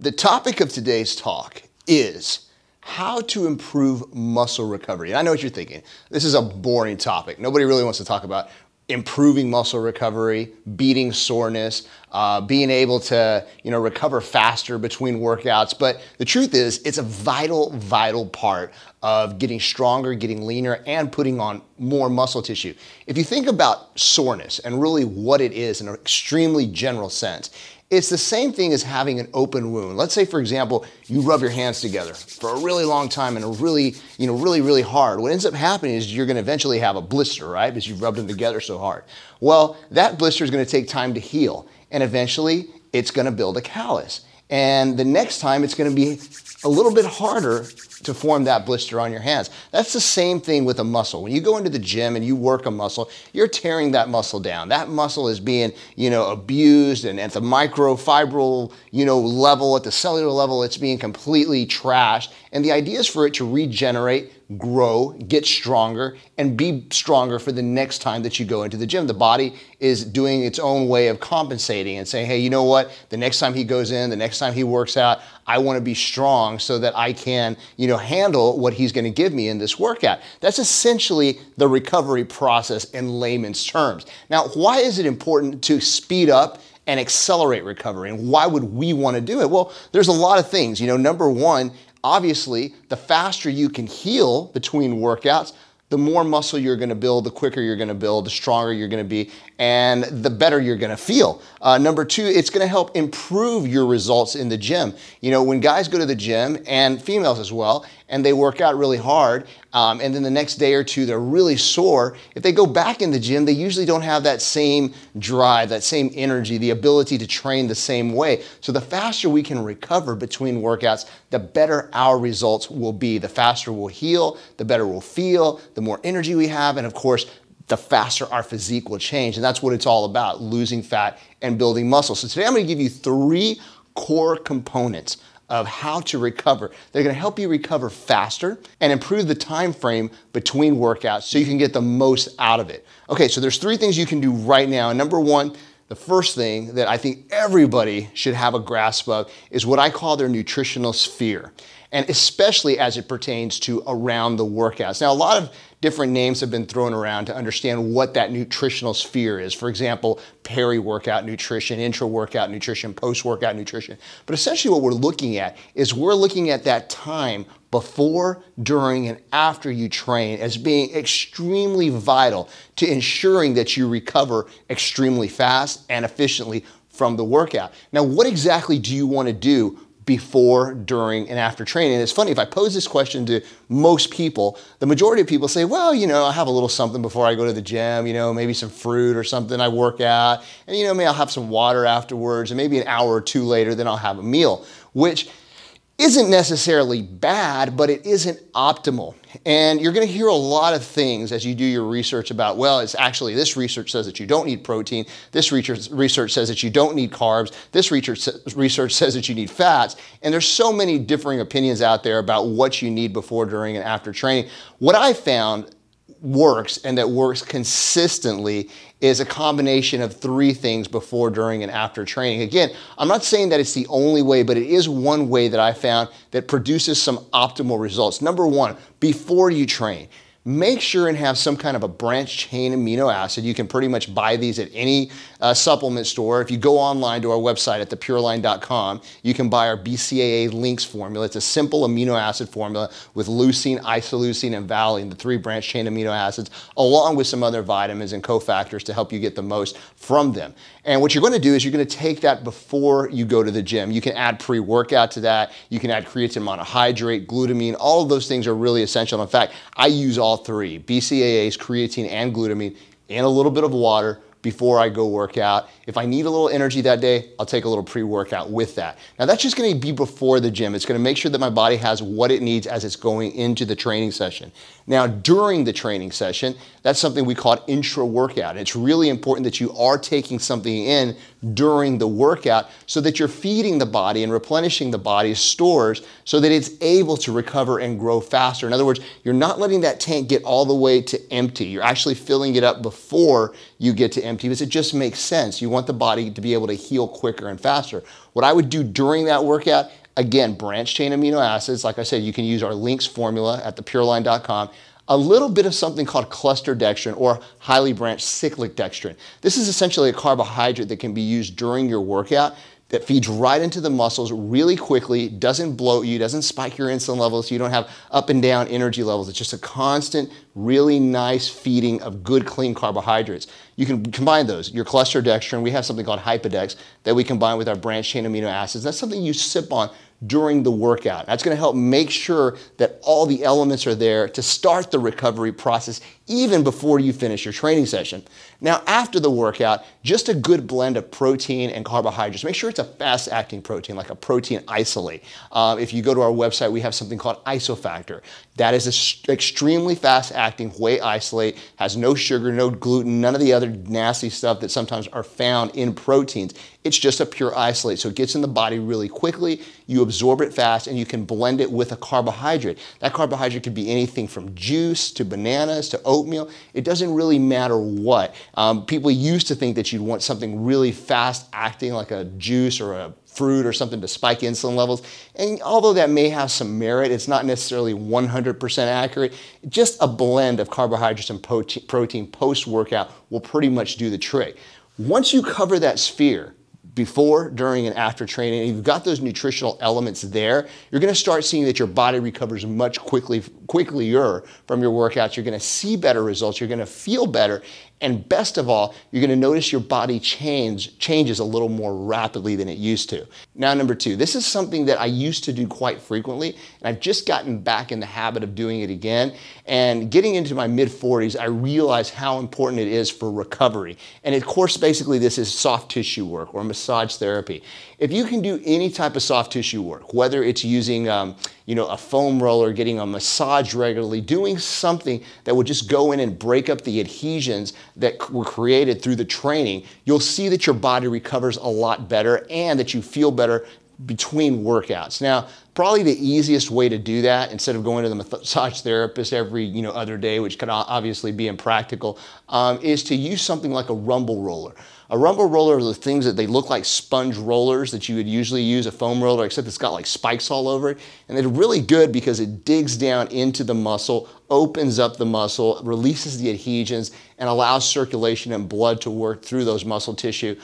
The topic of today's talk is how to improve muscle recovery. And I know what you're thinking. This is a boring topic. Nobody really wants to talk about improving muscle recovery, beating soreness, being able to recover faster between workouts. But the truth is, it's a vital part of getting stronger, getting leaner, and putting on more muscle tissue. If you think about soreness and really what it is in an extremely general sense, it's the same thing as having an open wound. Let's say, for example, you rub your hands together for a really long time and really hard. What ends up happening is you're going to eventually have a blister, right? Because you've rubbed them together so hard. Well, that blister is going to take time to heal, and eventually it's going to build a callus. And the next time it's going to be a little bit harder to form that blister on your hands. That's the same thing with a muscle. When you go into the gym and you work a muscle, you're tearing that muscle down. That muscle is being, abused, and at the microfibril, level, at the cellular level, it's being completely trashed. And the idea is for it to regenerate, grow, get stronger, and be stronger for the next time that you go into the gym. The body is doing its own way of compensating and saying, hey, you know what? The next time he goes in, the next time he works out, I want to be strong so that I can, handle what he's going to give me in this workout. That's essentially the recovery process in layman's terms. Now, why is it important to speed up and accelerate recovery? And why would we want to do it? Well, there's a lot of things. Number one, obviously, the faster you can heal between workouts, the more muscle you're going to build, the quicker you're going to build, the stronger you're going to be, and the better you're going to feel. Number two, it's going to help improve your results in the gym. When guys go to the gym, and females as well, and they work out really hard, and then the next day or two they're really sore, if they go back in the gym, they usually don't have that same drive, that same energy, the ability to train the same way. So the faster we can recover between workouts, the better our results will be. The faster we'll heal, the better we'll feel, the more energy we have, and of course, the faster our physique will change. And that's what it's all about, losing fat and building muscle. So today I'm going to give you 3 core components of how to recover. They're going to help you recover faster and improve the time frame between workouts so you can get the most out of it. Okay, so there's 3 things you can do right now. And number one, the first thing that I think everybody should have a grasp of is what I call their nutritional sphere, and especially as it pertains to around the workouts. Now, a lot of different names have been thrown around to understand what that nutritional sphere is. For example, peri-workout nutrition, intra-workout nutrition, post-workout nutrition. But essentially what we're looking at is we're looking at that time before, during, and after you train as being extremely vital to ensuring that you recover extremely fast and efficiently from the workout. Now, what exactly do you want to do before, during, and after training? And it's funny, if I pose this question to most people, the majority of people say, well, I have a little something before I go to the gym, maybe some fruit or something, I work out, and maybe I'll have some water afterwards, and maybe an hour or 2 later, then I'll have a meal, which isn't necessarily bad, but it isn't optimal. And you're going to hear a lot of things as you do your research about, well, it's actually this research says that you don't need protein, this research says that you don't need carbs, this research says that you need fats, and there's so many differing opinions out there about what you need before, during, and after training. What I found works, and that works consistently, is a combination of 3 things before, during, and after training. Again, I'm not saying that it's the only way, but it is one way that I found that produces some optimal results. Number one, before you train, make sure and have some kind of a branched chain amino acid. You can pretty much buy these at any supplement store. If you go online to our website at thepureline.com, you can buy our BCAA Links formula. It's a simple amino acid formula with leucine, isoleucine, and valine, the 3 branched chain amino acids, along with some other vitamins and cofactors to help you get the most from them. And what you're going to do is you're going to take that before you go to the gym. You can add pre-workout to that. You can add creatine monohydrate, glutamine. All of those things are really essential. In fact, I use all 3, BCAAs, creatine, and glutamine, in a little bit of water before I go work out. If I need a little energy that day, I'll take a little pre-workout with that. Now, that's just going to be before the gym. It's going to make sure that my body has what it needs as it's going into the training session. Now, during the training session, that's something we call intra-workout. And it's really important that you are taking something in during the workout so that you're feeding the body and replenishing the body's stores so that it's able to recover and grow faster. In other words, you're not letting that tank get all the way to empty. You're actually filling it up before you get to empty because it just makes sense. You want the body to be able to heal quicker and faster. What I would do during that workout, again, branched chain amino acids. Like I said, you can use our links formula at thepureline.com. A little bit of something called cluster dextrin or highly branched cyclic dextrin. This is essentially a carbohydrate that can be used during your workout that feeds right into the muscles really quickly, doesn't bloat you, doesn't spike your insulin levels, so you don't have up and down energy levels. It's just a constant, really nice feeding of good, clean carbohydrates. You can combine those. Your cluster dextrin, we have something called Hypodex that we combine with our branched chain amino acids. That's something you sip on during the workout. That's going to help make sure that all the elements are there to start the recovery process even before you finish your training session. Now, after the workout, just a good blend of protein and carbohydrates. Make sure it's a fast-acting protein, like a protein isolate. If you go to our website, we have something called Isofactor. That is an extremely fast-acting whey isolate, has no sugar, no gluten, none of the other nasty stuff that sometimes are found in proteins. It's just a pure isolate, so it gets in the body really quickly, you absorb it fast, and you can blend it with a carbohydrate. That carbohydrate could be anything from juice to bananas to oatmeal. It doesn't really matter what. People used to think that you'd want something really fast-acting like a juice or a fruit or something to spike insulin levels. And although that may have some merit, it's not necessarily 100% accurate. Just a blend of carbohydrates and protein post-workout will pretty much do the trick. Once you cover that sphere, before, during, and after training, and you've got those nutritional elements there, you're going to start seeing that your body recovers much quicker from your workouts. You're going to see better results. You're going to feel better. And best of all, you're going to notice your body changes a little more rapidly than it used to. Now, number two, this is something that I used to do quite frequently, and I've just gotten back in the habit of doing it again. And getting into my mid-40s, I realized how important it is for recovery. And of course, basically, this is soft tissue work or massage therapy. If you can do any type of soft tissue work, whether it's using a foam roller, getting a massage regularly, doing something that will just go in and break up the adhesions that were created through the training, you'll see that your body recovers a lot better and that you feel better between workouts. Now, probably the easiest way to do that, instead of going to the massage therapist every other day, which could obviously be impractical, is to use something like a rumble roller. A rumble roller are the things that they look like sponge rollers that you would usually use a foam roller, except it's got like spikes all over it. And they're really good because it digs down into the muscle, opens up the muscle, releases the adhesions, and allows circulation and blood to work through those muscle tissue,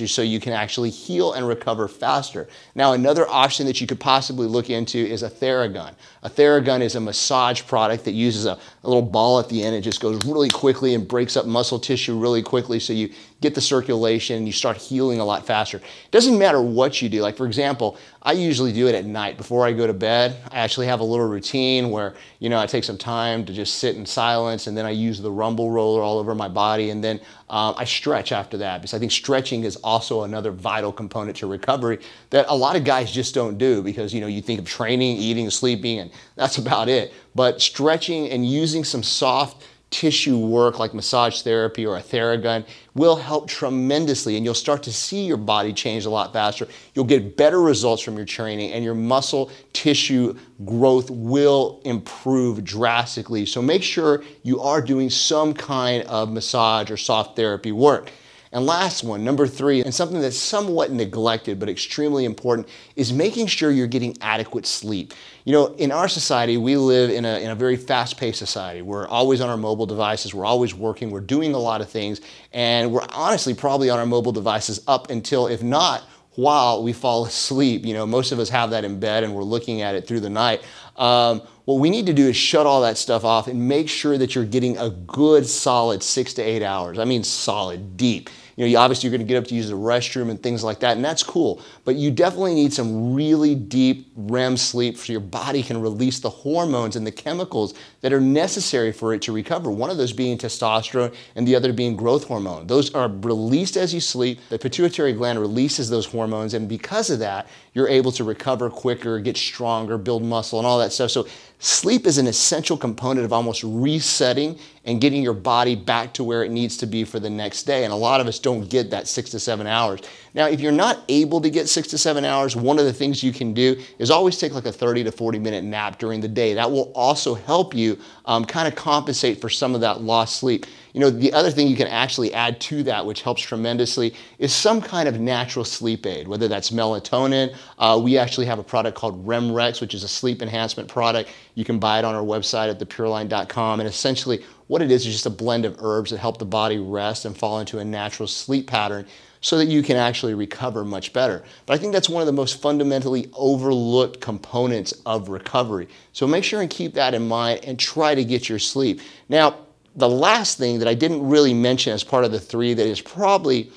so you can actually heal and recover faster. Now, another option that you could possibly look into is a Theragun. A Theragun is a massage product that uses a little ball at the end. It just goes really quickly and breaks up muscle tissue really quickly, so you get the circulation and you start healing a lot faster. It doesn't matter what you do. Like, for example, I usually do it at night before I go to bed. I actually have a little routine where, I take some time to just sit in silence, and then I use the rumble roller all over my body, and then I stretch after that, because I think stretching is also another vital component to recovery that a lot of guys just don't do, because you think of training, eating, sleeping, and that's about it. But stretching and using some soft tissue work like massage therapy or a Theragun will help tremendously, and you'll start to see your body change a lot faster. You'll get better results from your training, and your muscle tissue growth will improve drastically. So make sure you are doing some kind of massage or soft therapy work. And last one, number three, and something that's somewhat neglected but extremely important, is making sure you're getting adequate sleep. In our society, we live in a very fast-paced society. We're always on our mobile devices, we're always working, we're doing a lot of things, and we're honestly probably on our mobile devices up until, if not, while we fall asleep. Most of us have that in bed and we're looking at it through the night. What we need to do is shut all that stuff off and make sure that you're getting a good solid 6 to 8 hours. I mean solid, deep. Obviously you're going to get up to use the restroom and things like that, and that's cool. But you definitely need some really deep REM sleep so your body can release the hormones and the chemicals that are necessary for it to recover. One of those being testosterone and the other being growth hormone. Those are released as you sleep. The pituitary gland releases those hormones, and because of that, you're able to recover quicker, get stronger, build muscle, and all that stuff. So sleep is an essential component of almost resetting and getting your body back to where it needs to be for the next day. And a lot of us don't get that 6 to 7 hours. Now, if you're not able to get 6 to 7 hours, one of the things you can do is always take like a 30 to 40 minute nap during the day. That will also help you kind of compensate for some of that lost sleep. The other thing you can actually add to that, which helps tremendously, is some kind of natural sleep aid, whether that's melatonin. We actually have a product called REMREX, which is a sleep enhancement product. You can buy it on our website at thepureline.com. And essentially what it is just a blend of herbs that help the body rest and fall into a natural sleep pattern so that you can actually recover much better. But I think that's one of the most fundamentally overlooked components of recovery. So make sure and keep that in mind and try to get your sleep. Now, the last thing that I didn't really mention as part of the three that is probably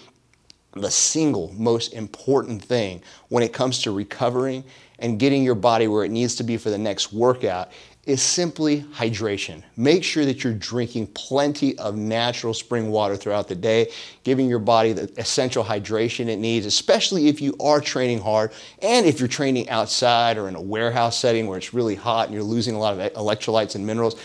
the single most important thing when it comes to recovering and getting your body where it needs to be for the next workout is simply hydration. Make sure that you're drinking plenty of natural spring water throughout the day, giving your body the essential hydration it needs, especially if you are training hard and if you're training outside or in a warehouse setting where it's really hot and you're losing a lot of electrolytes and minerals.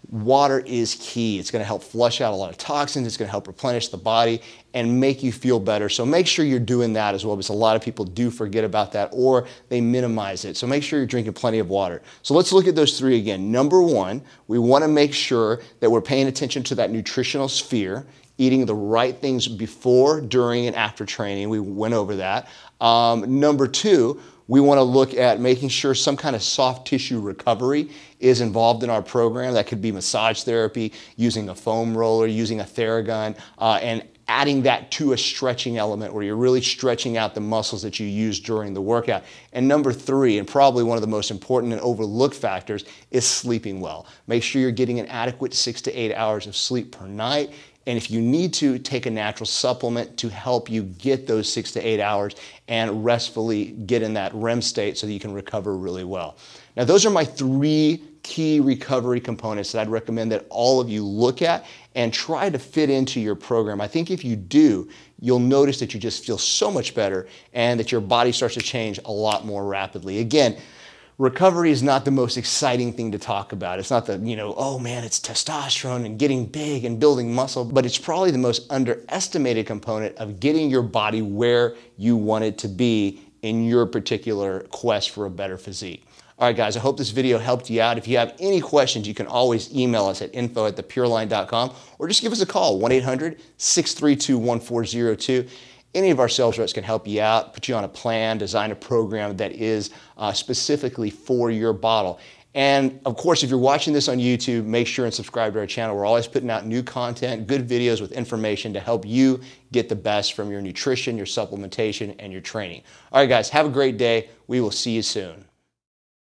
Water is key. It's going to help flush out a lot of toxins. It's going to help replenish the body and make you feel better. So make sure you're doing that as well, because a lot of people do forget about that or they minimize it. So make sure you're drinking plenty of water. So let's look at those three again. Number one, we want to make sure that we're paying attention to that nutritional sphere, eating the right things before, during, and after training. We went over that. Number two, we want to look at making sure some kind of soft tissue recovery is involved in our program. That could be massage therapy, using a foam roller, using a Theragun, and adding that to a stretching element where you're really stretching out the muscles that you use during the workout. And number three, and probably one of the most important and overlooked factors, is sleeping well. Make sure you're getting an adequate 6 to 8 hours of sleep per night. And if you need to, take a natural supplement to help you get those 6 to 8 hours and restfully get in that REM state so that you can recover really well. Now, those are my three key recovery components that I'd recommend that all of you look at and try to fit into your program. I think if you do, you'll notice that you just feel so much better and that your body starts to change a lot more rapidly. Again, recovery is not the most exciting thing to talk about. It's not the, oh man, it's testosterone and getting big and building muscle, but it's probably the most underestimated component of getting your body where you want it to be in your particular quest for a better physique. All right, guys, I hope this video helped you out. If you have any questions, you can always email us at info@thepureline.com or just give us a call, 1-800-632-1402. Any of our sales reps can help you out, put you on a plan, design a program that is specifically for your bottle. And of course, if you're watching this on YouTube, make sure and subscribe to our channel. We're always putting out new content, good videos with information to help you get the best from your nutrition, your supplementation, and your training. All right, guys, have a great day. We will see you soon.